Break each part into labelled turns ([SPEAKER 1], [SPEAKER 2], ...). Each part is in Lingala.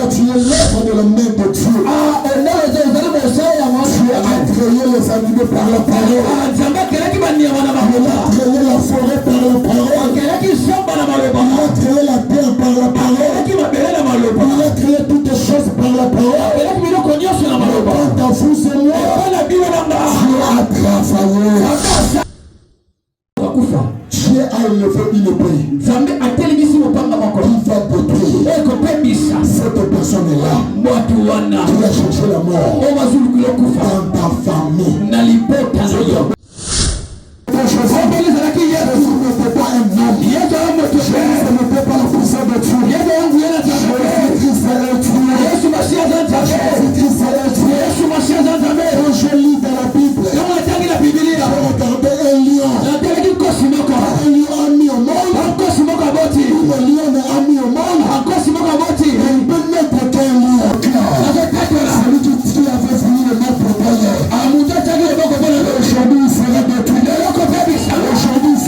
[SPEAKER 1] tu es l'œuvre de la main de Dieu. Tu as créé les animaux par la parole. Tu as créé la forêt par la parole. Tu as créé la terre par la parole. Tu as créé toutes les choses par la parole. Quant à vous, Seigneur, Dieu a travaillé. Dieu a élevé une épée. Il va détruire cette personne-là. Tu as cherché la mort dans ta famille. Ce n'était pas un homme. Ce n'était pas la puissance de Dieu. Jésus-Christ est tué. Quand je lis dans la Bible, je regardais un lion. Un lion a mis au monde. Le lion a mis au monde. Il peut n'être qu'un lion. Celui qui avait voulu le mettre pour gagner. Aujourd'hui, il sera détruit. Aujourd'hui, il sera détruit.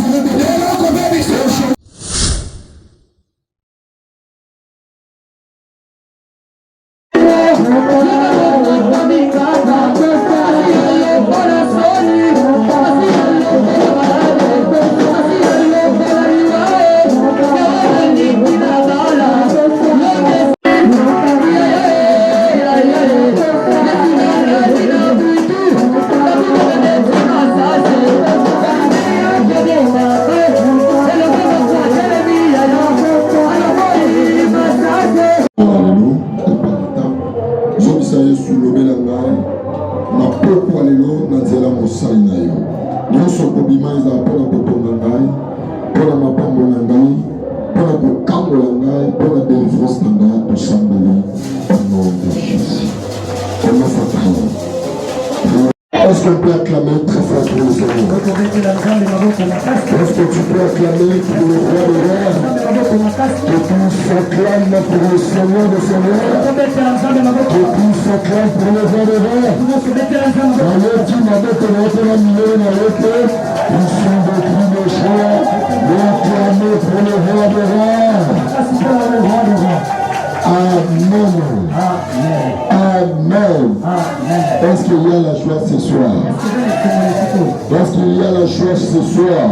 [SPEAKER 1] Est-ce qu'on peut acclamer très fort pour le Seigneur? Est-ce que tu peux acclamer pour le roi des rois? Que tu s'acclames pour le Seigneur des seigneurs? Que tu s'acclames pour le roi des rois? Dans le tu m'avais commenté la milieu dans l'autre, ils sont des cris de joie, de clamer pour le roi des rois. Amen. Amen. Est-ce qu'il y a la joie ce soir? Est-ce qu'il y a la joie ce soir?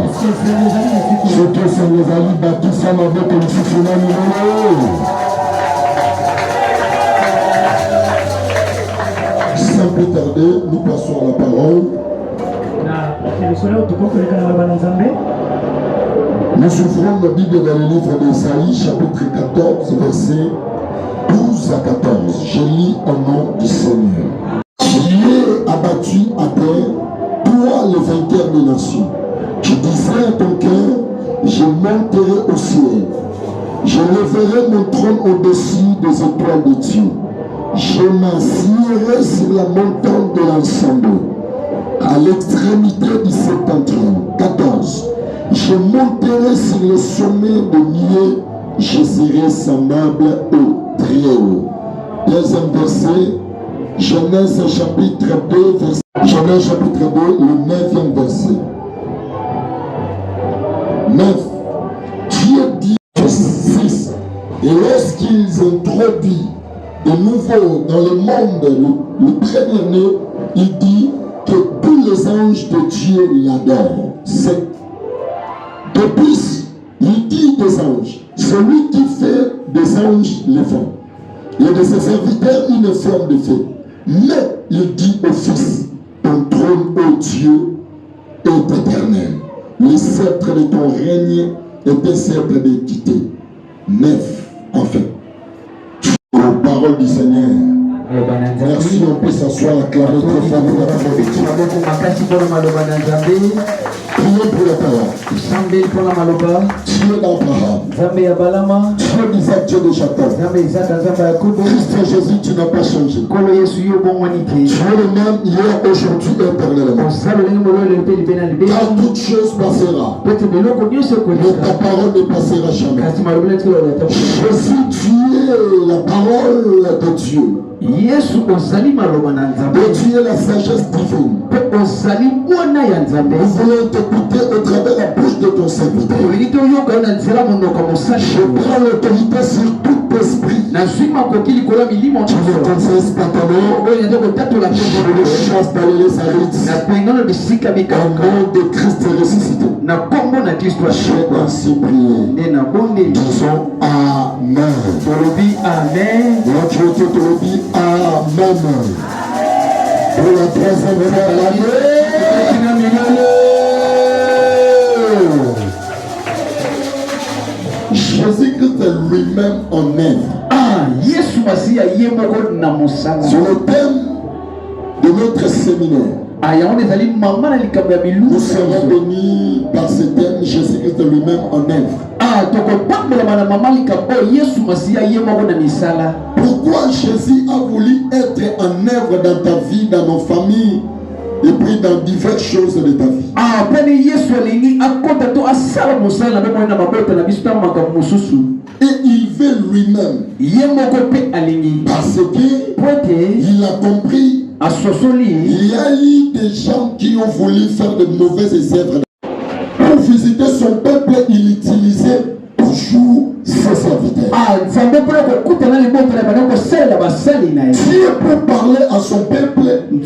[SPEAKER 1] Surtout sur les amis bâtis avec une finale numéro. Sans plus tarder, nous passons à la parole. Nous ouvrons la Bible dans le livre d'Ésaïe, chapitre 14, verset 12 à 14. Je lis au nom du Seigneur. Dieu a battu à terre, toi le vainqueur des nations. Tu disais à ton cœur, je monterai au ciel. Je lèverai mon trône au-dessus des étoiles de Dieu. Je m'assierai sur la montagne de l'ensemble, à l'extrémité du septentrion. 14. Je monterai sur le sommet de nuées, je serai semblable au Très-Haut. Deuxième verset, Genèse chapitre 2, verset, Genèse chapitre 2, le 9e verset. 9. Dieu dit 6. Et lorsqu'ils introduisent de nouveau dans le monde le premier-né, il dit que tous les anges de Dieu l'adorent. 7. De plus, il dit des anges, celui qui fait des anges les font, et de ses serviteurs une forme de feu. Mais il dit au Fils, ton trône, ô Dieu, est éternel. Le sceptre de ton règne est un sceptre d'équité. 9. Enfin, aux paroles du Seigneur. Merci, on peut s'asseoir, acclamer très fort pour la parole de Dieu. Prions pour la parole. Dieu d'Abraham, Dieu d'Isaac, Dieu de Jacob. Christ Jésus, tu n'as pas changé. Tu es le même hier, aujourd'hui, éternellement. Car toute chose passera, mais ta parole ne passera jamais. Jésus, tu es la parole de Dieu. Et tu es la sagesse divine. Nous voulons t'écouter au travers la bouche de ton serviteur. Je prends l'autorité sur tout esprit. Tu le confesses par ton nom. Je le chasse dans les salutes. Au nom de Christ ressuscité. J'ai ainsi prié. Disons Amen.
[SPEAKER 2] Amen.
[SPEAKER 1] Notre Dieu te le dit Amen. Pour la troisième fois à l'année. Jésus-Christ lui-même en œuvre. Sur le thème de notre séminaire, nous serons bénis par ce thème Jésus-Christ lui-même en œuvre. Pourquoi Jésus a voulu être en œuvre dans ta vie, dans nos familles et puis dans diverses choses de ta vie? Et il veut lui-même parce qu'il a compris. Il y a eu des gens qui ont voulu faire de mauvaises œuvres. Pour visiter son peuple, il utilisait toujours ses serviteurs. Dieu peut parler à son peuple. Il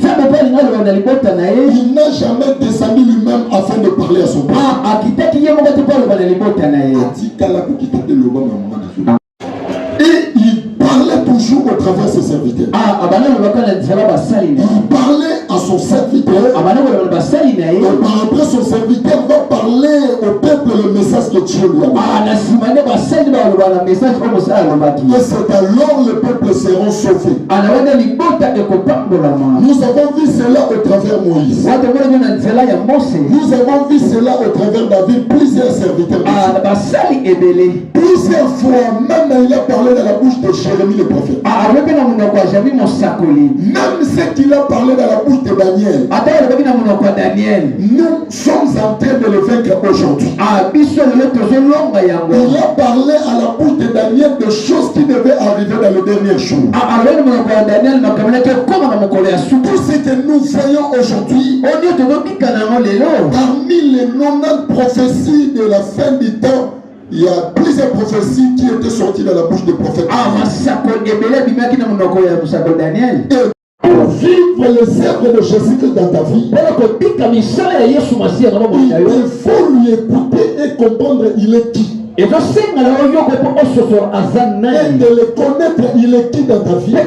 [SPEAKER 1] n'a jamais descendu lui-même afin de parler à son peuple. Et il parlait toujours au travers de ses serviteurs. Il parlait à son serviteur. Et par après, son serviteur va parler au peuple le message que Dieu lui a dit. Et c'est alors le peuple seront sauvés. Nous avons vu cela au travers Moïse. Nous avons vu cela au travers David, plusieurs serviteurs. Plusieurs fois, même il a parlé dans la bouche de Jérémie le prophète. Même ce qu'il a parlé dans la bouche de Daniel. Nous sommes en train de le vaincre aujourd'hui. Il a parlé à la bouche de Daniel de choses qui devaient arriver dans le dernier jour. Tout ce que nous voyons aujourd'hui, parmi les 90 prophéties de la fin du temps, il y a plusieurs prophéties qui étaient sorties dans la bouche des prophètes. Et pour vivre les œuvres de Jésus dans ta vie, il faut lui écouter et comprendre il est qui. Et de le connaître, il est qui dans ta vie. Et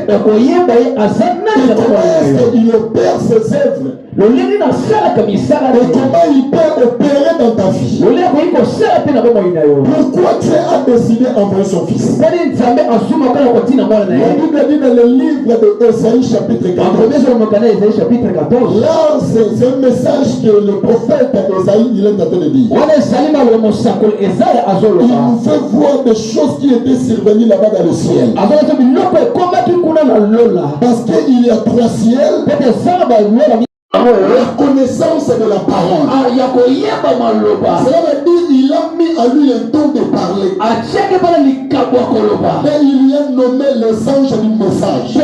[SPEAKER 1] il opère ses œuvres. Et comment il peut opérer dans ta vie. Pourquoi Dieu a décidé d'envoyer son fils. La Bible dit dans le livre de Ésaïe chapitre 14. Là, c'est un message que le prophète Ésaïe il est en train de dire. Il nous fait voir des choses qui étaient survenues là-bas dans le ciel. Parce qu'il y a 3 ciels. La connaissance de la parole. Cela veut dire il a mis à lui le don de parler. Et il lui a nommé les anges du message. Et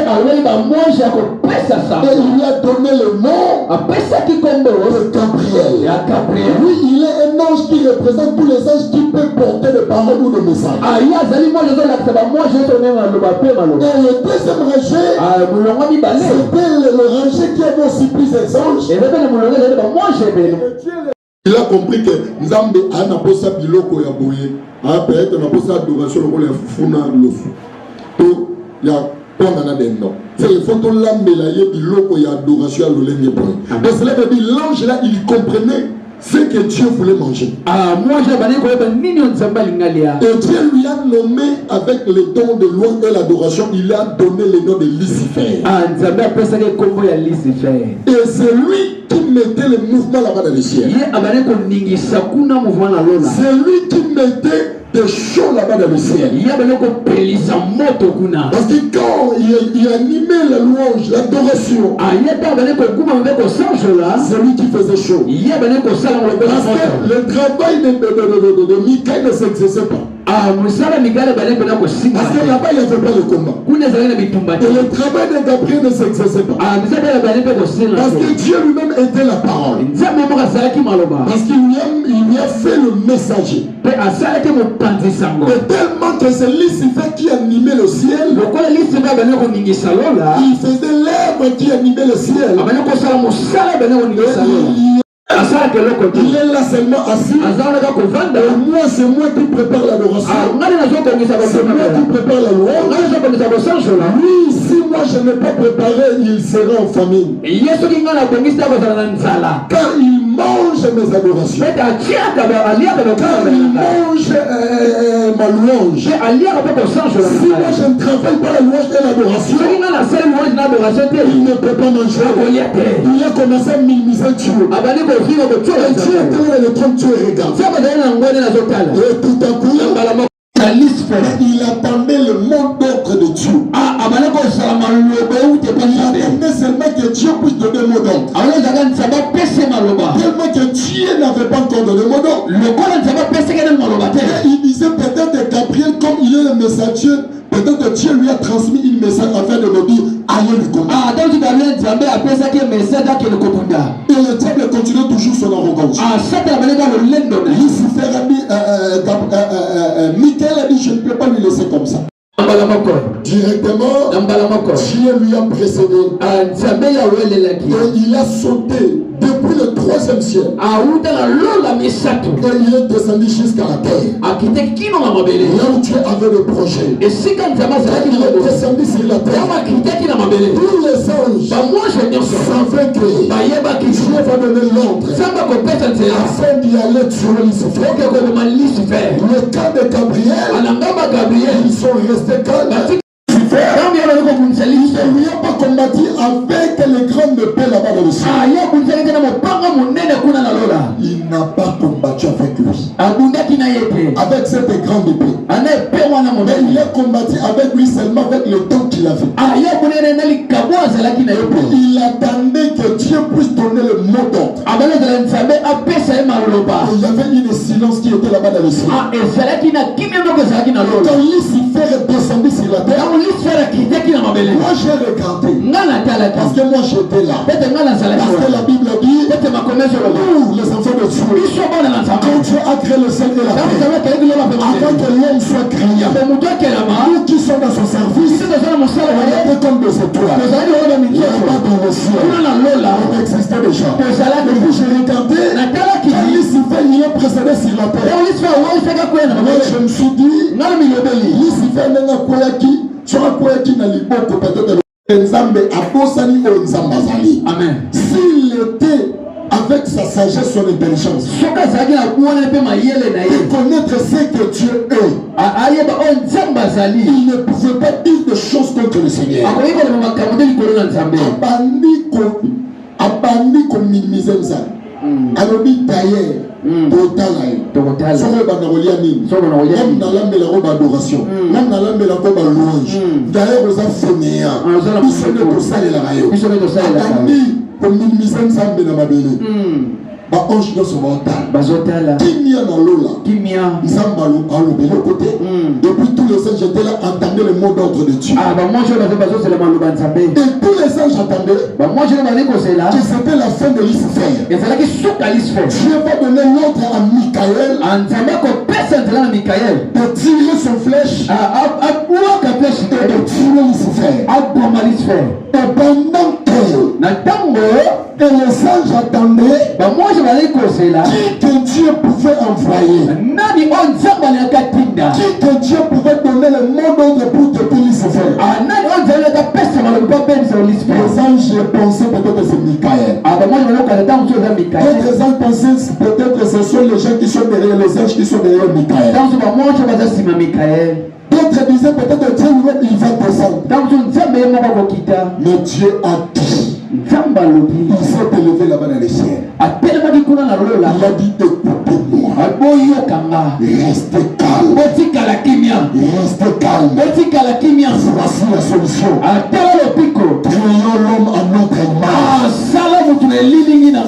[SPEAKER 1] il lui a donné le nom de Gabriel. Oui, il est un ange qui représente tous les anges qui peuvent porter des paroles ou des messages. Et le deuxième rangée, c'était le rangée qui avait aussi plusieurs anges. Il a compris que Nzambe a na posa biloko ya boye, a peut-être na posa adoration le ya fufuna lofu. To ya pona dendo. C'est il faut to lambela ye biloko ya adoration ya lolenge boye. Donc cela veut dire l'ange là il comprenait ce que Dieu voulait manger. Et Dieu lui a nommé avec le don de louange et l'adoration, il a donné le nom de Lucifer. Et c'est lui qui mettait le mouvement là-bas dans le ciel. C'est lui qui mettait des chants là-bas dans le ciel. Parce que quand il animait la louange, l'adoration, c'est lui qui faisait chaud. Parce que le travail de Michael ne s'exerçait pas. Parce que là-bas, il n'y avait pas le combat. Et le travail de Gabriel ne s'exerçait pas. Parce que Dieu lui-même était la parole. Parce qu'il lui a fait le messager. Et tellement que c'est Lucifer qui animait le ciel. Il faisait l'œuvre qui animait le ciel. Il est là seulement assis. Moi, c'est moi qui prépare l'adoration. C'est moi qui prépare la louange. Lui, si moi je n'ai pas préparé, il sera en famine. Car il mange mes adorations. Car il mange ma louange. Si moi je ne travaille pas la louange et l'adoration, il ne peut pas manger. Il a commencé à minimiser Dieu. Et Dieu est dans le trône, Dieu regarde. Et tout à coup, il attendait le mot d'ordre de Dieu. Il attendait seulement que Dieu puisse donner le mot d'ordre. Tellement que Dieu n'avait pas encore donné le mot d'ordre. Il disait peut-être que Gabriel, comme il est le messager, peut-être que Dieu lui a transmis une message afin de me dire allez le combat. Et le diable continue toujours son arrogance. Lucifer a dit, Michael a dit je ne peux pas lui laisser comme ça. Directement, Dieu lui a précédé. Et il a sauté depuis le 3e ciel. Et il est descendu jusqu'à la terre. Là où Dieu avait le projet. Il est descendu sur la terre. Tous les anges savaient que Dieu va donner l'ordre afin d'y aller tuer Lucifer. Le cas de Gabriel, ils sont restés calmes. Il n'y a pas combattu avec les grandes épées là-bas dans le ciel. Il n'a pas combattu avec lui. Avec cette grande épée. Mais il a combattu avec lui seulement avec le temps qu'il avait. Il attendait que Dieu puisse donner le mot d'ordre. Il y avait une silence qui était là-bas dans le ciel. Quand Lucifer est descendu sur la terre, moi j'ai regardé. Parce que moi j'étais là. Parce que la Bible dit, nous les enfants de Dieu, quand Dieu a créé le ciel et la terre, avant que l'homme soit créé, nous qui sommes dans son service, on était comme des étoiles. Là-bas dans le ciel, on existait déjà. Et puis j'ai regardé, quand Lucifer il est précédé sur la terre. Moi je me suis dit, Lucifer n'est pas qui. Amen. S'il était avec sa sagesse, son intelligence, et connaître ce que Dieu est, il ne pouvait pas dire de choses contre le Seigneur. Abandi comme minimiser ça. Alors dit d'ailleurs, total, ça va dans le liamin, même dans l'âme de la robe adoration, même dans l'âme de la robe louange. D'ailleurs, vous avez fainéant, ils sont de pour ça les rayon. Abandi comme minimiser ça dans ma belle. Ba ange dans son mental. Kimia dans l'eau là. Kimia. Zambalo à l'autre côté. Depuis tous les anges j'étais là entendait le mot d'ordre de Dieu. Moi je n'avais pas besoin c'est le mal de. Et tous les anges entendaient. Moi je n'avais pas c'est là. Que c'était la fin de Lucifer. Et c'est là que Dieu va donner l'ordre à Michael. De tirer son flèche. Et de tirer Lucifer. Et pendant que les anges attendaient qui que Dieu pouvait envoyer, qui que Dieu pouvait donner le mot d'ordre pour tuer Lucifer. Les anges pensaient peut-être que c'est Michael. D'autres anges pensaient peut-être que ce sont les gens qui sont derrière les anges qui sont derrière Michael. D'autres disaient peut-être que Dieu il va descendre. Mais Dieu a dit. Il s'est élevé là-bas dans les cieux. Il a dit écoutez-moi. Restez calme. Restez calme. Voici la solution. Créons l'homme à notre image.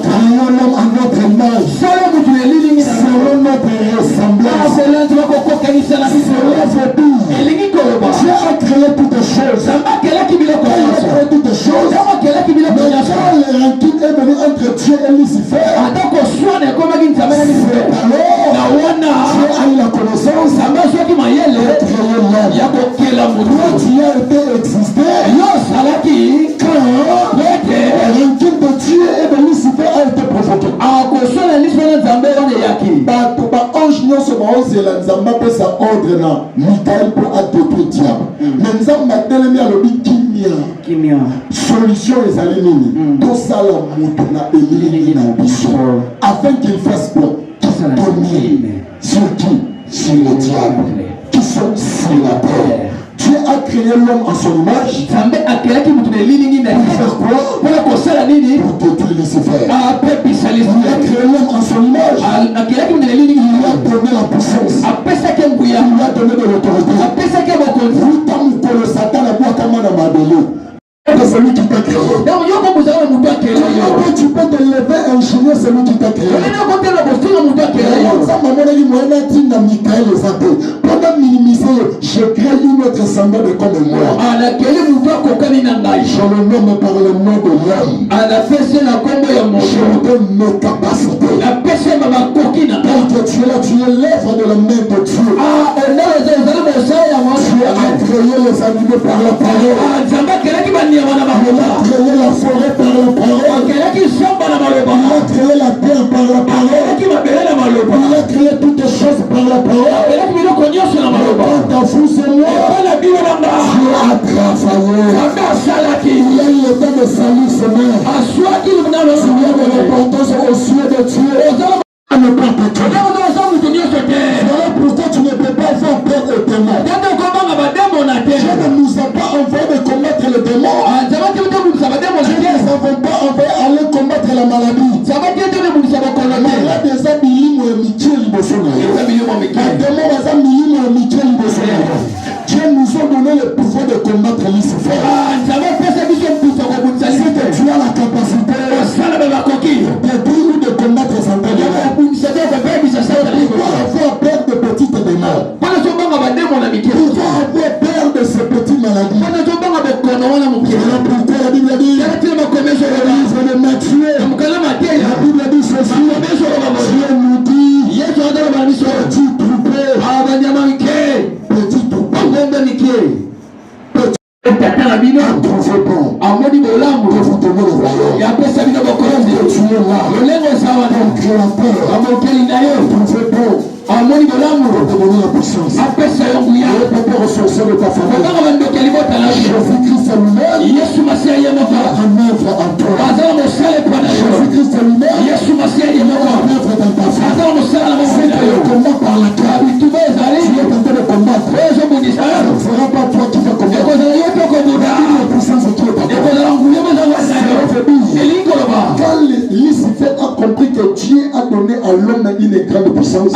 [SPEAKER 1] Créons l'homme à notre image. Selon notre ressemblance. Toi, tu as été existé. Quand le régime de Dieu et de Lucifer a été provoqué. Ange nyonso baozela nzambe apesa ordre na Mikael pour détruire diable. Mais nzambe atelemi alobi kimia. Solution ezali nini? Tosala moto na elili na biso afin qu'il fasse quoi? Dominer sur qui? Sur le diable qui sont sur la terre. Dieu a créé l'homme en son image. Pour faire quoi? Pour détruire Lucifer. Il a créé l'homme en son image. Il a donné la puissance. Il a donné de l'autorité. Le Satan a boit comme un c'est celui qui t'a créé. Tu peux te lever un ingénieur, c'est lui qui t'a créé. Pendant minimiser, je crée une autre semblable comme moi. Je le nomme par le nom de l'homme. Je lui donne mes capacités. Tu es là, tu es l'œuvre de la main de Dieu. Tu as créé les animaux par la parole. Il a créé la forêt par la parole. Il a créé la terre par la parole. Il a créé toutes les choses par la parole. Quand ta fou c'est moi, Dieu a travaillé. Il y a eu le temps de salut semaine. Il y a de l'importance au ciel de Dieu. Voilà pourquoi tu ne peux pas faire peur aux démons. Dieu ne nous a pas envoyé de combattre les démons. Dieu ne nous a pas envoyé aller combattre la maladie. Il y a des amis qui Dieu nous a donné le pouvoir de combattre Lucifer. Tu as la capacité de combattre Satan. Avoir peur de petites démons. Avoir peur de ces petites maladies. Voilà pourquoi la Bible dit livre de Matthieu. La Bible dit ceci. Dieu nous dit petit troupeau. Petit troupeau. Amoni bolambo vous donner le royaume. Ya pesa bino bokonzi. Tu es là. Lolengo sawa na créateur. Amokeli na yo. Amoni bolambo vous donner la puissance. Apesa yo nguya. Le peuple ressourcé de ta famille. Banga bandokeli bota la vie. Jésus-Christ lui-même. Yesu Masia yemoko. En œuvre en toi. Bazala mosale pana yo. Jésus-Christ lui-même. Yesu Masia yemoko. En œuvre dans ta famille. Bazala mosala na mosala yo. Combat par la terre. Tu vas aller. Tu es en train de combattre. Ce ne sera pas toi qui vas combattre. Quand Lucifer a compris que Dieu a donné à l'homme une grande puissance,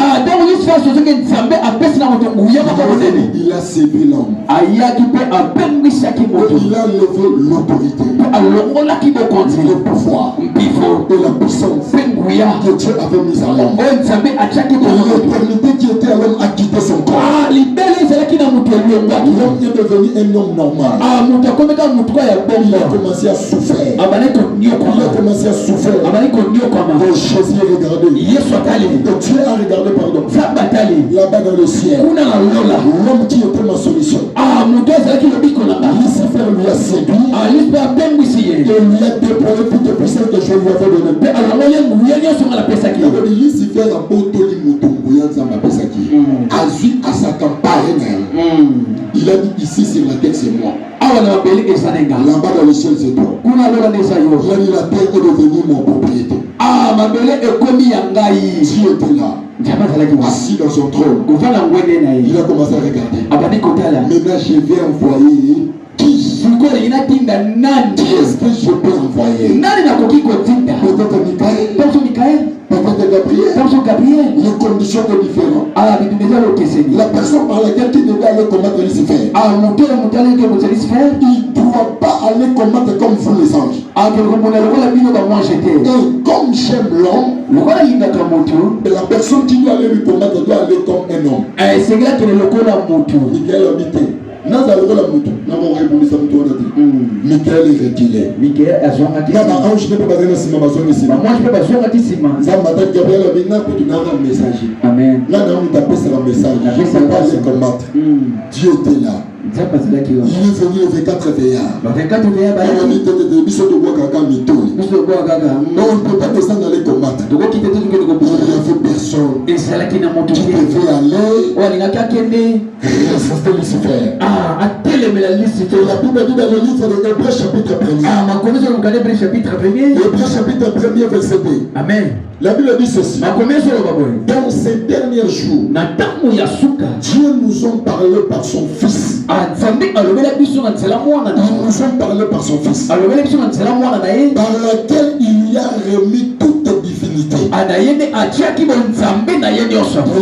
[SPEAKER 1] il a séduit l'homme. Il a levé l'autorité, le pouvoir et la puissance que Dieu avait mis à l'homme. L'éternité qui était à l'homme a quitté son corps. L'homme est devenu un homme normal. Il a commencé à souffrir. Il a commencé à souffrir. Et Jésus a regardé. Et Dieu a regardé, pardon. Là-bas dans le ciel. L'homme qui était ma solution. Lucifer lui a séduit. Et lui a déployé toute la puissance que je lui avais donnée. Lucifer a beau Azui à sa campagne. Il a dit ici sur la terre c'est moi. Là-bas dans le ciel c'est toi. Il a dit la terre est devenue mon propriété. Dieu était là. Assis dans son trône. Il a commencé à regarder. Maintenant je vais envoyer qui est-ce que je peux envoyer? Peut-être Michael. Peut-être Gabriel. Les conditions sont différentes. La personne par laquelle tu devais aller combattre Lucifer, il ne doit pas aller combattre comme vous les anges. Et comme j'aime l'homme, la personne qui doit aller lui combattre doit aller comme un homme. Michael a habité. Michael est reculé. Amen. Dieu était là. Il est venu le 24 veillard. On ne peut pas descendre dans les combattre. Il n'y avait personne qui devait aller résister Lucifer. La Bible dit dans le livre de Hébreux chapitre 1. Hébreux chapitre 1 verset 2. Amen. La Bible dit ceci. Dans ces derniers jours, Dieu nous a parlé par son Fils. Il nous a parlé par son Fils. Par laquelle il y a remis toute divinité. Il y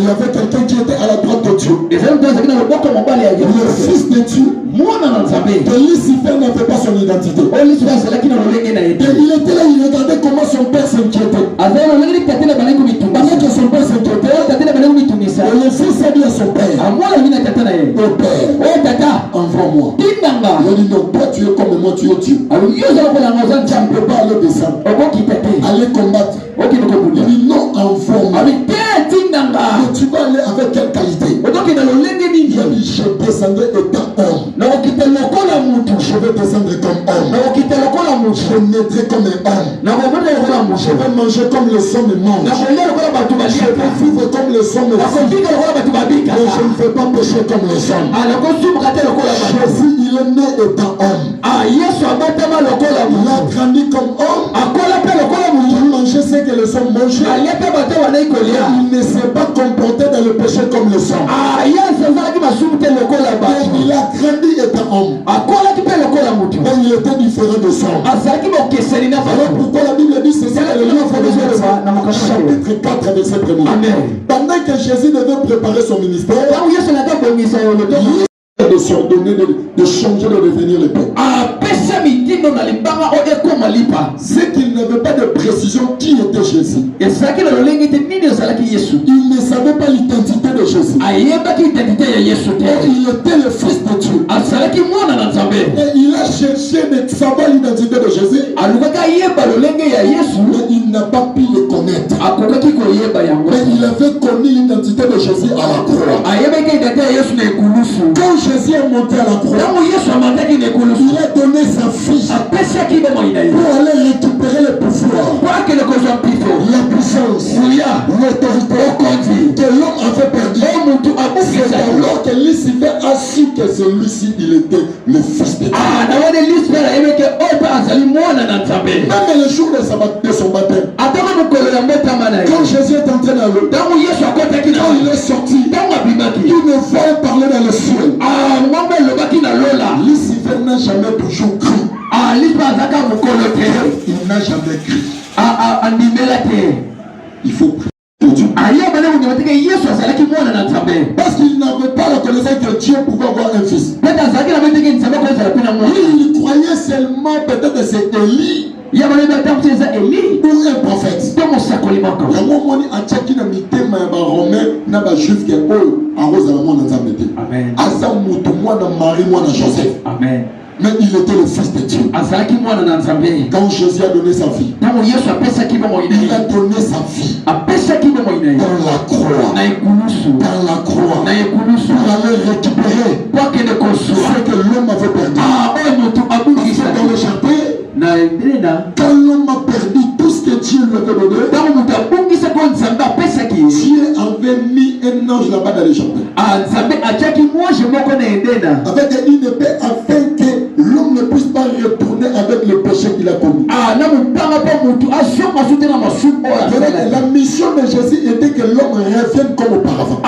[SPEAKER 1] avait quelqu'un qui était à la droite de Dieu. Le Fils de Dieu. Que Lucifer n'avait pas son identité. Et il était là, il regardait comment son père s'inquiétait. Pendant que son père s'inquiétait, le Fils a dit à son père: oh Père, envoie-moi. Il a dit: non, toi tu es comme moi, tu es Dieu. Tu ne peux pas aller descendre, aller combattre. Il dit: non, envoie-moi. Mais tu vas aller avec quelle qualité? Il a dit: je descendrai étant homme. Je vais descendre comme homme. Je naîtrai comme un homme. Je vais manger comme les hommes mangent. Je vais vivre comme les hommes vivent. Mais je ne vais pas pécher comme les hommes. Jésus, il est né étant homme. Il a grandi comme homme. Il mangeait ce que les hommes mangeaient. Il ne s'est pas comporté dans le péché comme les hommes. Il a grandi étant homme. Mais il était différent de son. Alors pourquoi la Bible dit ceci dans le livre de Genèse chapitre 4 verset 1. Pendant que Jésus devait préparer son ministère, de s'ordonner, de changer, de devenir le peuple. C'est qu'il n'avait pas de précision qui était Jésus. Il ne savait pas l'identité de Jésus. Il était le Fils de Dieu. Et il a cherché de savoir l'identité de Jésus. Mais il n'a pas pu le connaître. Mais il avait connu l'identité de Jésus à la croix. Quand Jésus est monté à la croix, il a donné sa fille pour aller récupérer le pouvoir, la puissance, l'autorité que l'homme avait perdu. C'est alors que Lucifer a su que celui-ci, il était le Fils de Dieu. Même le jour de son baptême, quand Jésus est entré dans l'eau, quand il est sorti, il ne voit parler dans le ciel. Lucifer n'a jamais toujours cru. Il n'a jamais cru. Il faut prier. Parce qu'il n'avait pas la connaissance que Dieu pouvait avoir un fils. Il croyait seulement peut-être que c'est Élie ou un prophète. Amen. Mais il était le Fils de Dieu. Quand Jésus a donné sa vie, il a donné sa vie dans la croix. Dans la croix. Pour aller récupérer ce que l'homme avait perdu. Dans le jardin, quand l'homme a perdu tout ce que Dieu lui avait donné, Dieu avait mis un ange là-bas dans le jardin avec une épée afin que l'homme ne puisse pas retourner avec le péché qu'il a commis. La mission de Jésus était que l'homme revienne comme auparavant.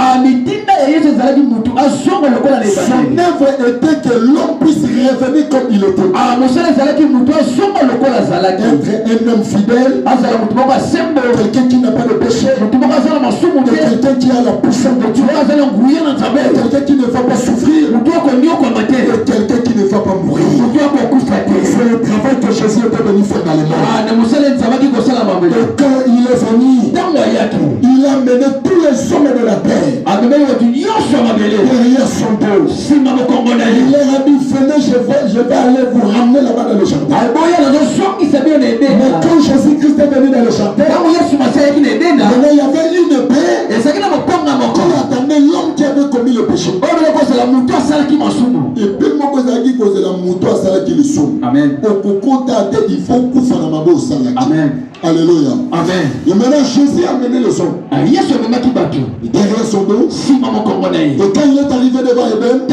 [SPEAKER 1] Son œuvre était que l'homme puisse revenir comme il était. Être un homme fidèle, quelqu'un qui n'a pas de péché, quelqu'un qui a la puissance de Dieu, quelqu'un qui ne va pas souffrir, et quelqu'un qui ne va pas mourir. C'est le travail que Jésus était venu faire dans le monde. Et quand il est venu, il a mené tous les hommes de la terre derrière son dos. Il leur a dit: venez, je vais aller vous ramener là-bas dans le jardin. Mais quand Jésus-Christ est venu dans le jardin, il y avait une épée qui attendait l'homme qui avait commis le péché. péché. Et puis, moi, quand je dis que la moto a salé qui le somme.
[SPEAKER 2] Amen.
[SPEAKER 1] Il faut qu'on fasse la mabo au salé.
[SPEAKER 2] Amen.
[SPEAKER 1] Alléluia.
[SPEAKER 2] Amen.
[SPEAKER 1] Et maintenant, Jésus a mené le son. Et derrière son dos. Et quand il est arrivé devant Eben, et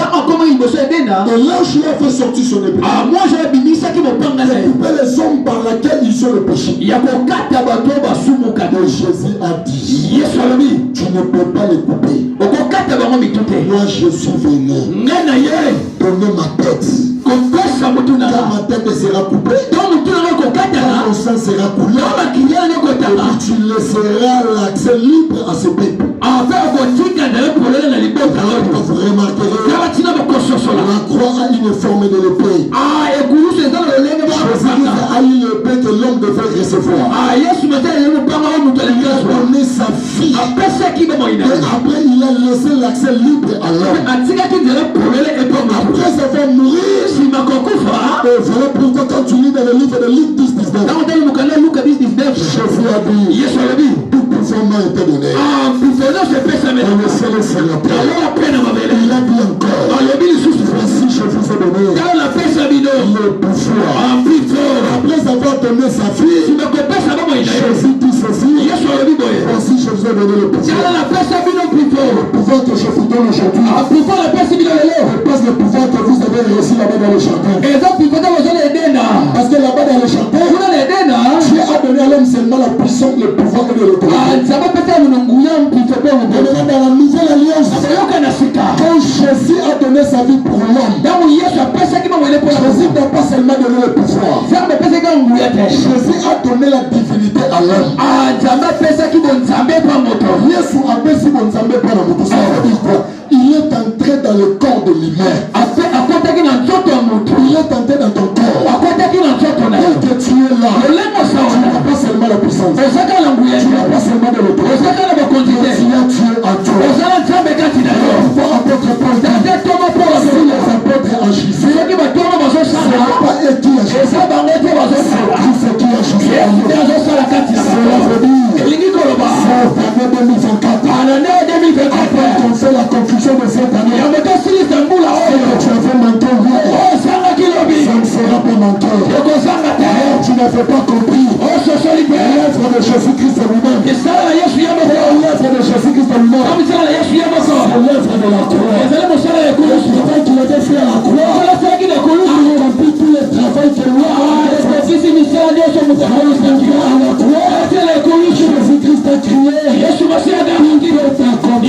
[SPEAKER 1] l'ange lui a fait sortir son épée. Les hommes par lesquels ils sont le péché. Et Jésus a dit, tu ne peux pas les couper. Moi je suis venu donner ma tête. Quand ma tête sera coupée, quand mon sang sera coulé, et tu laisseras l'accès libre à ce peuple. Vous remarquerez, la croix a une forme de l'épée. Jésus a eu l'épée que l'homme devait recevoir. Il a donné sa vie. Et après, il a laissé l'accès libre à l'homme. Après avoir mouru, et voilà pourquoi quand tu lis dans le livre de Luc 10-19, Jésus a dit, tout pouvoir m'a été donné. On ne sait le Seigneur. Il a dit encore, voici je vous ai donné le pouvoir. Après avoir donné sa vie, Jésus dit ceci, voici je vous ai donné le pouvoir. Le pouvoir que je vous donne aujourd'hui, parce que le pouvoir que vous avez reçu là-bas dans le jardin. Parce que là-bas dans le jardin, Dieu a donné à l'homme seulement la puissance, le pouvoir et l'autorité. Et dans la nouvelle alliance, quand Jésus a donné sa vie pour l'homme, Jésus n'a pas seulement donné le pouvoir. Jésus a donné la divinité à l'homme. Il est entré dans le corps de l'humain. Il est entré dans ton corps. Dès que tu es là, tu n'as pas seulement la puissance. Tu n'as pas seulement de l'autorité. Tu as Dieu à toi. Pour apôtre Paul dit, si les apôtres agissaient, ce n'est pas eux qui agissaient, c'est Christ qui agissait. Cela veut dire, cette année 2024, après qu'on fait la confusion de cette année, ce que tu avais manqué hier, ça ne sera pas manqué. Tu n'avais pas compris l'œuvre de Jésus-Christ lui-même. L'œuvre de Jésus-Christ lui-même, c'est l'œuvre de la croix. Le travail qu'il avait fait à la croix a accompli tout le travail que lui a fait. À la croix, Jésus-Christ a crié, il est accompli. Il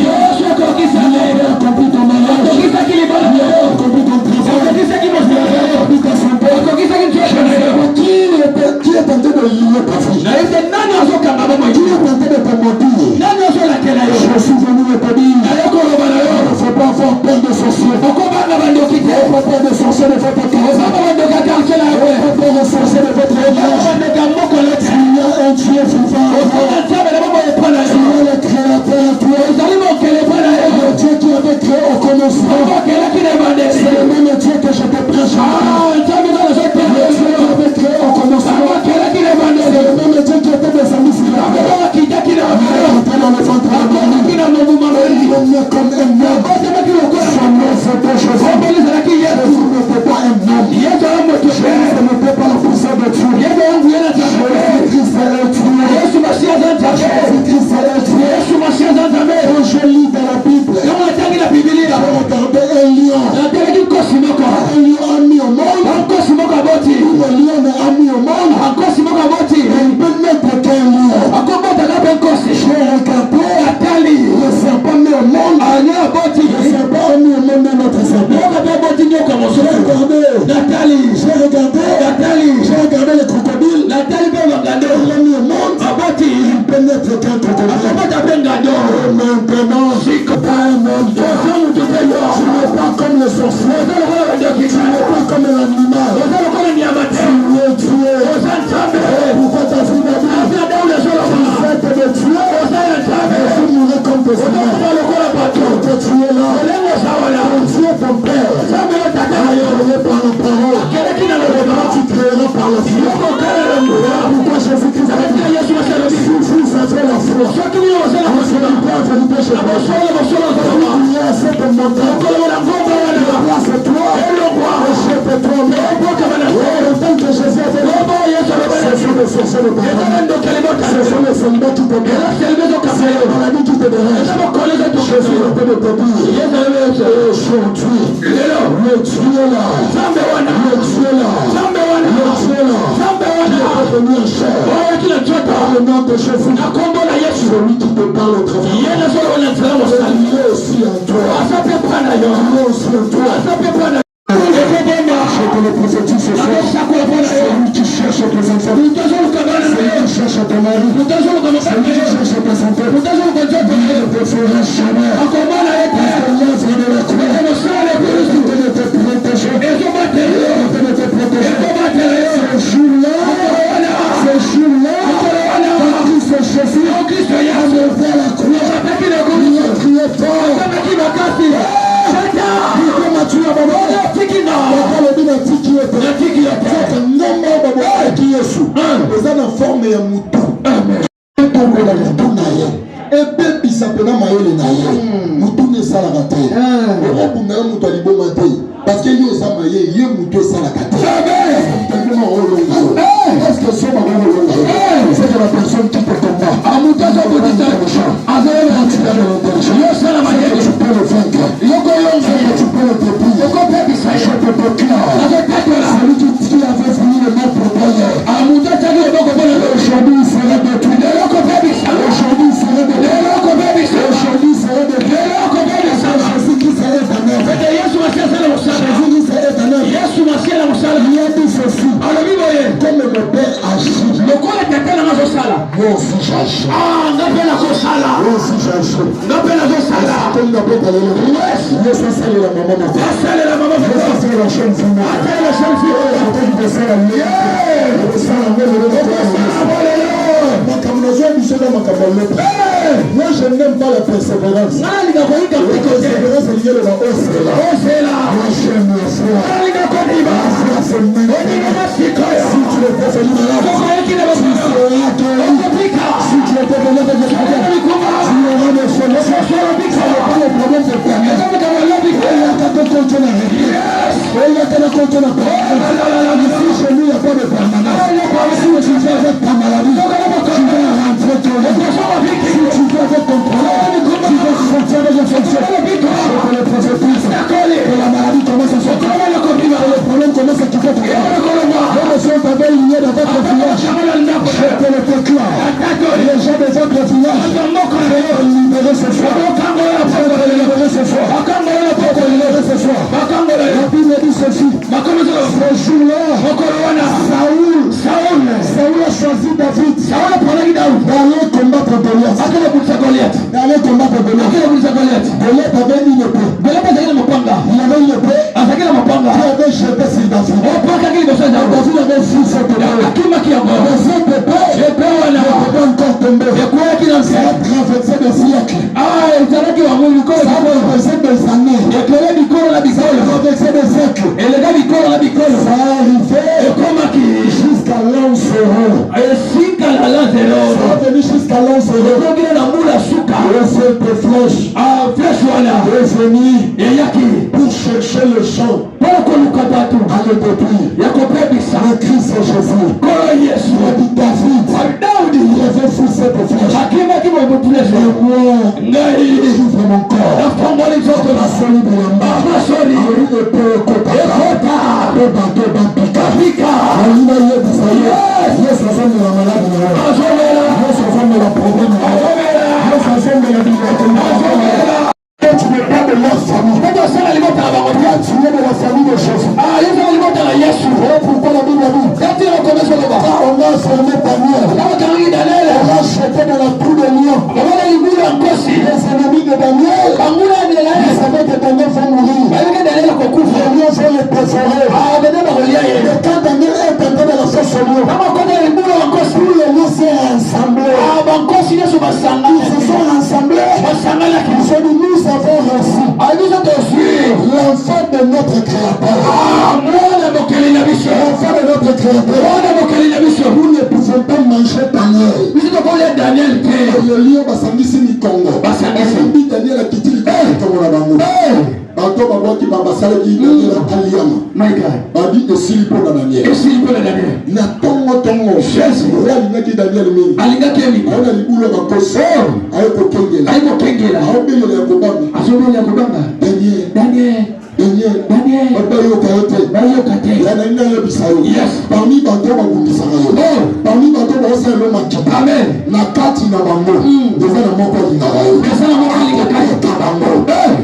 [SPEAKER 1] avait accompli ton mariage. Il avait accompli ton travail. Il avait accompli ta santé. Qui est tenté de lier ta vie? Qui est tenté de te maudire? Je suis venu me te dire, il ne faut pas avoir peur de sorcier. Il ne faut pas peur de sorcier de votre cause. Il ne faut pas peur de sorcier de votre village. Il y a un Dieu vivant. Il y a le Créateur à toi. Le Dieu qui avait créé au commencement. C'est le même Dieu que je te prêche. Le Dieu qui avait créé au commencement. C'est le même Dieu qui était des amis ici. Entré dans le ventre de il est comme un homme. Son nom c'était Jésus. Jésus n'était pas un homme. Jésus n'était pas la puissance de Dieu. Jésus-Christ est Dieu. Jésus-Christ est Dieu. Quand je lis dans la Bible, je regardais un lion. Un lion a mis au monde. Le lion a mis au monde. Il peut n'être qu'un lion. J'ai regardé le serpent mis au monde. Le serpent a mis au monde notre serpent. J'ai regardé le crocodile. Il a mis au monde. Il peut n'être qu'un crocodile. Et maintenant, dans un monde, tu n'es pas comme le sorcier. Tu n'es pas comme l'animal. Tu es Dieu. Pourquoi ta vie n'a pas vous êtes de Dieu. Et vous mourrez comme des humains. Que tu es là. Ton Dieu, ton Père. Créé par la parole. Tu créeras par la foi. Pourquoi Jésus-Christ a dit, si vous avez la foi, en vérité, en vérité, je pense, il y a cette montagne. roi c'est toi. Le chef est toi. En tant que Jésus a fait, ce sont les sorciers de papa. Ce sont les soldats qui te dérangent. C'est la maladie qui te dérange. Jésus ne peut te dire. Aujourd'hui, le Dieu est là. Le Dieu est là. Le Dieu est là. Qui est devenu en chair. Par le nom de Jésus. Celui qui te parle au travers. Il est aussi en toi. Il est aussi en toi. Je te le prophétise ce soir. Celui qui cherche tes enfants. Celui qui cherche ton mari. Celui qui cherche ta santé. Il ne te fera jamais. Parce que l'œuvre de la croix. Il ne te protéger. Il ne te protéger. Ce jour-là. Quand Christ Jésus a levé la croix. Il a crié fort. eza na forme ya mutu etongola mutu na ye ebebisa mpena mayele na ye mutu ne esalaka te okobundaka mutu aliboma te parce yo eza maye ye mutu esalaka te est-ce que soba kolongo c'est que la personne qui te tomba amutu azobodisa azoyelantika tu peux le vaincre tu peux le débrouiller je te déclare celui qui avait fini le mal pour toi aujourd'hui il sera détruit aujourd'hui il sera détruit aujourd'hui il sera détruit Jésus qui serait un œuvre Jésus qui serait un œuvre il a dit ceci comme le Père agit moi aussi j'agis moi aussi j'agis comme la porte à l'élevé laisse saler la maman laisse saler la chaîne finale je te dis ça la lumière moi je n'aime pas la persévérance. La persévérance est liée à la hausse. Moi j'aime la foi. La foi c'est maintenant. Si tu es devenu malade, tu seras guéri. Si tu es devenu malade, tu auras des solutions. Ce n'est pas le problème de ta mère. Il y a qu'à te continuer à régler. Il y a qu'à te continuer à parler. Ici chez nous il n'y a pas de permanence. Si tu fais avec ta maladie, tu vas rentrer ton lit. Si tu fais avec ton problème, tu vas sortir de la fonction. Je te le prophétise. Que la maladie commence à sortir. Que le problème commence à quitter ton corps. Les gens t'avaient lié dans votre village. Je te le déclare. Les gens de votre village vont libérer ce soir. Libérer ce soir. Libérer ce soir. La Bible dit ceci. Ce jour-là, Saoul a choisi David d'aller combattre Goliath. D'aller combattre Goliath. Goliath avait une épée. Il avait une épée. Il avait jeté sur David. David avait fui cette épée. Mais cette épée n'était pas encore tombée. Ça a traversé des siècles. Ça a traversé des années. Ça a traversé des siècles. Ça a arrivé jusqu'à l'Anse-Héros. Ça a venu jusqu'à l'Anse-Héros. Et cette flèche est venue pour chercher le champ à le détruire. Le Christ est Jésus. Il a dit David, il avait fou cette flèche. Et moi, j'ouvre mon corps. La solide de la main. Il ne peut que tu n'es pas de leur famille. Tu es de la famille de Jésus. Voilà pourquoi la Bible dit car on a fermé Daniel. On a jeté dans la trou de lion. Les ennemis de Daniel, ils savaient que Daniel va mourir. Les lions vont les dévorer. Et quand Daniel est entré dans la fosse au lion, tous les lions s'est rassemblés. Ils se sont rassemblés. Ils ont dit nous avons reçu l'enfant de notre créateur. L'enfant de notre créateur. Nous ne pouvons pas manger Daniel. Et le lion va s'en ici Congo. Daniel a quitté le Congo. bato babwaki basalaki Daniel aliama.
[SPEAKER 2] My God.
[SPEAKER 1] Babi esili mpo na Daniel.
[SPEAKER 2] Esili mpo na Daniel.
[SPEAKER 1] Na tongo
[SPEAKER 2] Jésus.
[SPEAKER 1] roi alingaki Daniel mingi.
[SPEAKER 2] Alingaki mingi.
[SPEAKER 1] Aona libula bakosi. Ayeko kengela.
[SPEAKER 2] Ayeko kengela.
[SPEAKER 1] Aobelo ya kobanga.
[SPEAKER 2] Azobelo ya kobanga.
[SPEAKER 1] Daniel.
[SPEAKER 2] Daniel.
[SPEAKER 1] Daniel.
[SPEAKER 2] Daniel.
[SPEAKER 1] Bayo kayote.
[SPEAKER 2] Bayo kate.
[SPEAKER 1] Yana ina yo bisayo.
[SPEAKER 2] Yes.
[SPEAKER 1] Parmi bato babundisaka yo. Parmi bato basa lo makita.
[SPEAKER 2] Amen.
[SPEAKER 1] Na kati na bango. Deza na moko lingaka yo.
[SPEAKER 2] Deza na moko lingaka yo.
[SPEAKER 1] Bango.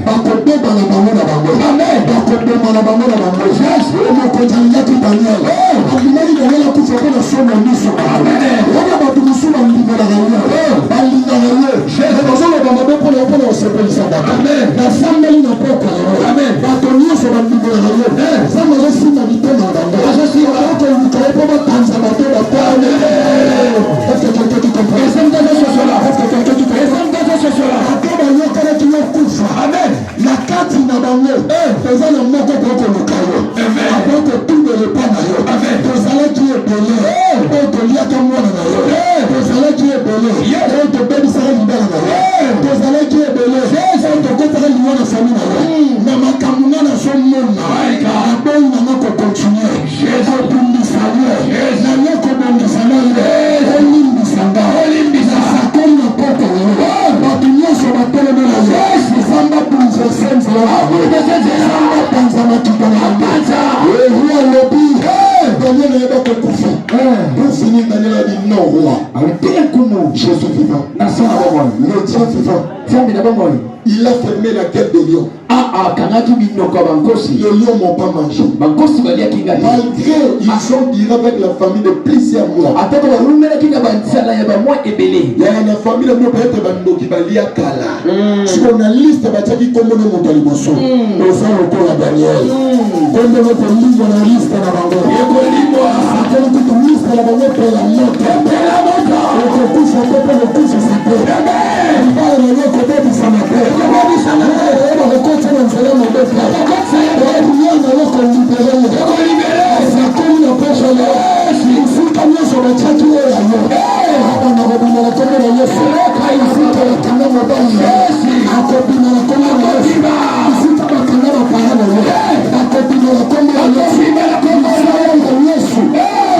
[SPEAKER 1] Bakobeba na bango na bango. Amen. Bakobeba na bango na bango. Yes. Moko jalingaki Daniel. Alimani na wala kufa kuna soma miso. Amen. Wana bato musuma mbingana na yo. Balingana yo. Yes. Bazolo bamabo pona pona osepelisa bato. Amen. Na family na poko yo. Amen. Bato nyonso bambingana na yo. Zama zo sima bitema na bango. Azo sima bato yikaye po batanza bato batane. Est-ce que quelqu'un qui comprend? Est-ce que quelqu'un qui comprend? Est-ce que quelqu'un qui comprend? Amen. Na kati na bango. Eza na moko poko lukayo. Amen. Apoko tundo le pana yo. Amen. Tozala ki ebele. Oto liaka mwana na yo. Tozala ki ebele. Oto bebisaka libala na yo. Tozala ki ebele. Oto kotaka liwa na fami na yo. Na makambo nga na so mona. Aboyi na nga kokontinue. Obundisa yo. Na yo kobondisa na yo. Olimbisa nga. Sakoli na poko yo. Bato nyonso bateleme na yo. Zamba bunza senza na yo. Zamba panza na kitana yo. Roi lobi. Daniel n'a pas compris. Pour finir, Daniel a dit non, roi. Je suis vivant. Le Dieu vivant. Il a fermé la gueule des lions. Les lions n'ont pas mangé. Malgré ils ont duré avec la famille de plusieurs mois. Il y a une famille de mots peut-être qui va lire Kala. Si on a liste, on va dire comment nous montons les morceaux. On s'en recolle à Daniel. Comment nous montons la liste à la banque. Comment nous montons la liste à la banque pour la note. On couche un peu pour le couche sa peau. Il va aller au côté de sa main. On va continuer à faire mon bœuf. On va continuer à libérer. Ça tourne la poche à l'air. Il faut qu'on ait sur le chat qui est là. On a remis la commune à l'est. Il faut que la caméra me donne. A copine à la commune à l'est. Il faut que la caméra me parle à l'est. A copine à la commune à l'est. Il faut que la l'est.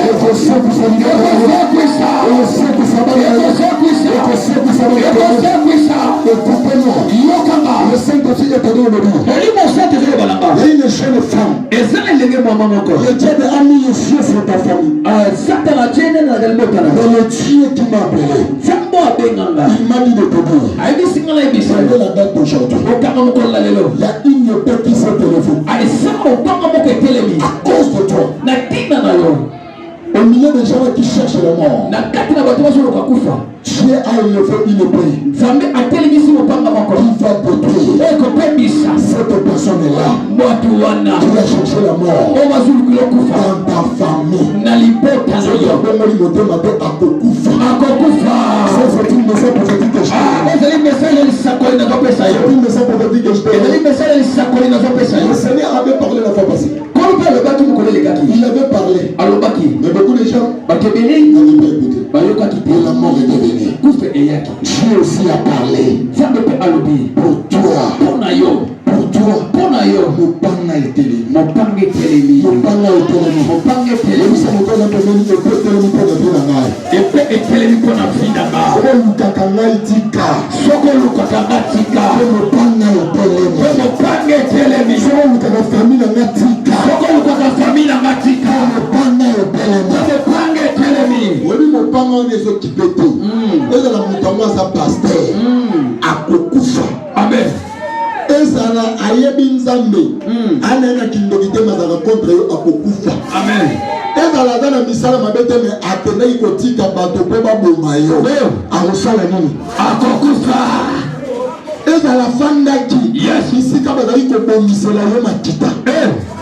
[SPEAKER 1] Et que ça vous a libéré. Et ça vous a libéré. Et ça vous a libéré. Et coupez-moi. Le Saint-Esprit est donné au début. Il y a une jeune femme. Le diable a mis le feu sur ta famille. Mais le Dieu qui m'a appelé, il m'a dit de te dire. C'est la date d'aujourd'hui. Il y a une bête qui s'est élevée. À cause de toi. Au milieu des gens qui cherchent la mort, Dieu a élevé une paix. Il va détruire cette personne-là qui a cherché la mort dans ta famille. C'est une message prophétique que je le Seigneur avait parlé la fois passée. Il avait parlé. Mais beaucoup de gens n'avaient pas écouté. Et la mort est devenue. Dieu aussi a parlé. Pour toi. Pour toi. Mon panga est télé. Mon panga est télé. Mon panga est télé. Mon panga est télé. Nous sommes dans le monde de télé pour la vie d'Angaï. Et puis est télé pour la vie d'Angaï. Mon panga est tika. Mon panga est télé. Mon panga est télé. Mon famille d'Angaï tika. Mon famille d'Angaï tika. Mon panga est télé. Mon panga est télé. Oui, mon panga est occupé tout. Et là, mon panga est pasteur. À Kokufa. Amen. Ezala ayebi nzambe anena kindokite mazaka contre yo akokufa. Amen. Ezala zana misala mabete me atendai kotika bato pe baboma yo. Akosala nini? Akokufa. Ezala fandaki. Yes. Isika bazali kobomisela yo makita.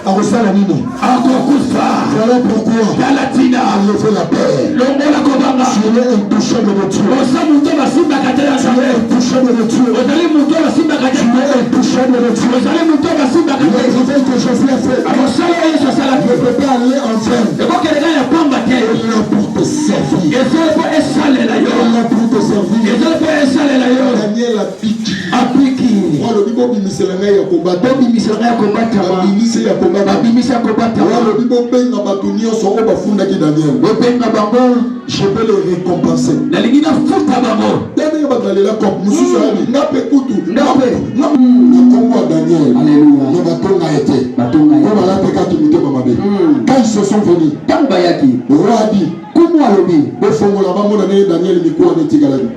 [SPEAKER 1] Akosala nini? Akokufa. Voilà pourquoi Galatina a levé la paix. Longola kobanga. Tu es intouchable de Dieu. Osamuto basimba katela jamais. Intouchable de Dieu. Ozali muto basimba katela. Tu es intouchable de Dieu. Ozali muto basimba katela. Le réveil que Jésus a fait. Akosala Yesu sala. Ne peut pas aller en vain. Et quand quelqu'un a pamba te. Il est là pour te servir. Et c'est pour esaler la yo. Il est là pour te servir. Et c'est pour esaler la yo. Daniel a piqué. A piqué. Moi le bibo bimisela ngai ya kobata.
[SPEAKER 2] Bimisela ngai ya kobata.
[SPEAKER 1] Babimisi ya kobata.
[SPEAKER 2] Babimisi ya kobata.
[SPEAKER 1] Wala bibo benga bato nyonso oyo bafundaki Daniel.
[SPEAKER 2] Benga bango,
[SPEAKER 1] je peux les récompenser.
[SPEAKER 2] Na lingina futa bango.
[SPEAKER 1] Daniel batalela kop mususu ali ngape kutu.
[SPEAKER 2] Ngape.
[SPEAKER 1] Nakombo Daniel.
[SPEAKER 2] Alléluia.
[SPEAKER 1] Ne batonga été.
[SPEAKER 2] Batonga été.
[SPEAKER 1] Ko balate ka kimite mamabe. Quand ils se sont venus.
[SPEAKER 2] Tambayaki.
[SPEAKER 1] Roi dit.
[SPEAKER 2] Kumu alobi.
[SPEAKER 1] Be fongola ba mona ne Daniel miko ne tigalaki.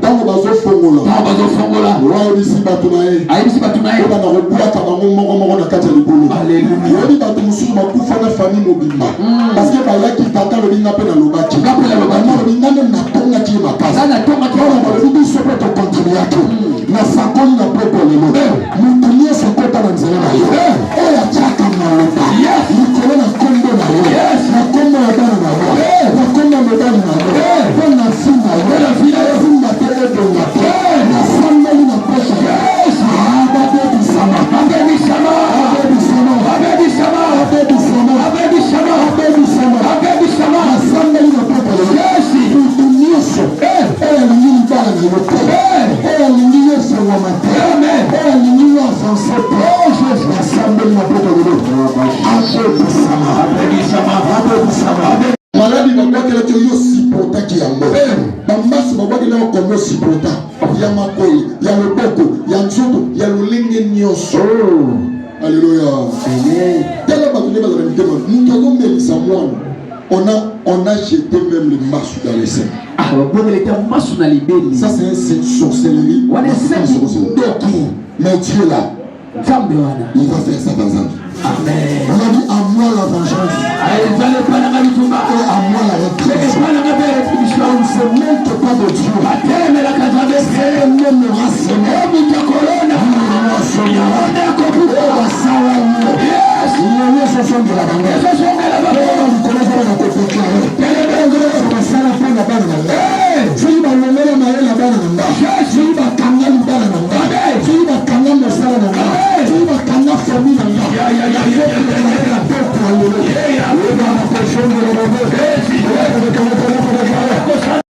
[SPEAKER 1] Tango bazo fongola.
[SPEAKER 2] Tango bazo fongola.
[SPEAKER 1] Roi bisi batunae.
[SPEAKER 2] Ayibisi batunae.
[SPEAKER 1] Ko bana robulaka bango moko na kati ya libulu.
[SPEAKER 2] Alléluia.
[SPEAKER 1] Yoni bato mususu bakufa na famille mobimba. Parce que bayaki tata lobi ngape na lobaki.
[SPEAKER 2] Ngape na lobaki.
[SPEAKER 1] Lobi ngane na tonga ki makasa.
[SPEAKER 2] Na tonga ki.
[SPEAKER 1] Ona lobi biso pe to continue yake. Na sakoni na poko lelo. Mutu nyese kota na nzela na yo. Oya chaka na loba. Yes. Nikolo na kombo na yo. Yes. Na kombo na bana na yo. Na kombo na bana na yo. Bona fina yo. Na fina yo. Fina tele donga. Na sambali na pesha. Yes. Abebe sama. Abebe sama. Abebe sama. Abebe sama. Abebe sama. Abebe sama. Abebe sama. Abebe sama. Na sambali na poko lelo. Yes. Mutu nyese. Oya lingini bana na yo. Oya lingini yeso wa mate. Amen. Oya lingini wa fonsepe. Oh Jesus. Na sambali na poko lelo. Abebe sama. Abebe sama. Abebe sama. Maladi babakela to yo sipota ki yango. Bambasi babakela ko no sipota. Ya makoli, ya loboko, ya nzoto, ya lolenge nyonso. Alléluia. Amen. Tellement batule bazala mitema. Nous avons melisa mwana. On a jeté même les masses dans les seins.
[SPEAKER 2] Ah, bon, il était massou dans les bénis.
[SPEAKER 1] Ça c'est une sorcellerie.
[SPEAKER 2] On est sorcellerie.
[SPEAKER 1] Mais Dieu là, il va faire ça dans un.
[SPEAKER 2] Amen.
[SPEAKER 1] On a dit à moi la vengeance. Et à moi la rétribution. On ne se montre pas de Dieu. C'est même le rassemblement.